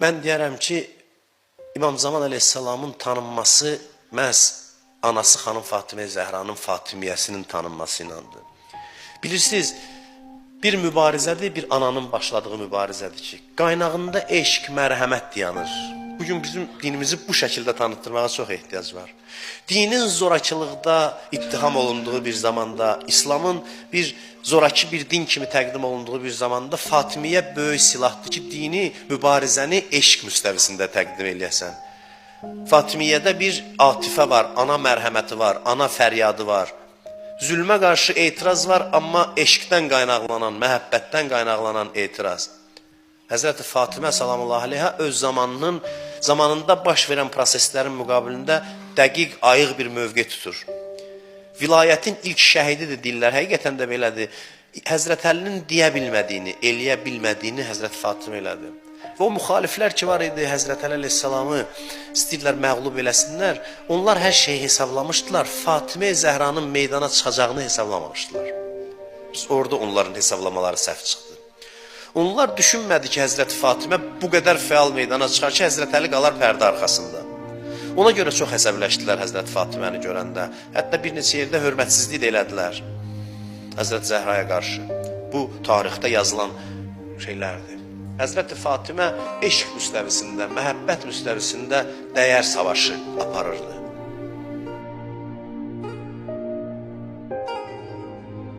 Mən deyərəm ki, İmam Zaman əleyhissalamın tanınması məhz anası xanım Fatimə Zəhranın Fatimiyyəsinin tanınması ilandır. Bilirsiniz, bir mübarizədir, bir ananın başladığı mübarizədir ki, qaynağında eşq, mərhəmət dayanır. Bugün bizim dinimizi bu şəkildə tanıtdırmağa çox ehtiyac var. Dinin zorakılıqda ittiham olunduğu bir zamanda, İslamın bir zoraki bir din kimi təqdim olunduğu bir zamanda Fatimiyyə böyük silahdır ki, dini, mübarizəni eşq müstəvisində təqdim eləyəsən. Fatimiyyədə bir atifə var, ana mərhəməti var, ana fəryadı var. Zülmə qarşı etiraz var, amma eşqdən qaynaqlanan, məhəbbətdən qaynaqlanan etiraz. Həzrəti Fatimə salamullah aleyhə öz zamanında baş verən proseslərin müqabilində dəqiq, ayıq bir mövqe tutur. Vilayətin ilk şəhididir deyirlər, həqiqətən də belədir. Həzrət Əlinin deyə bilmədiyini, eləyə bilmədiyini Həzrət Fatimə elədi. Və o müxaliflər ki var idi, Həzrət Əli əleyhissalamı istəyirlər məğlub eləsinlər, onlar hər şeyi hesablamışdılar, Fatimə Zəhranın meydana çıxacağını hesablamamışdılar. Biz orada onların hesablamaları səhv çıxdı. Onlar düşünmədi ki, Həzrət Fatimə bu qədər fəal meydana çıxar ki, Həzrət Əli qalar pərdə arxasında. Ona görə çox əsəbləşdilər Həzrət Fatiməni görəndə. Hətta bir neçə yerdə hörmətsizlik də elədilər Həzrət Zəhraya qarşı. Bu, tarixdə yazılan şeylərdir. Həzrət Fatimə eşq müstəvisində, məhəbbət müstəvisində dəyər savaşı aparırdı.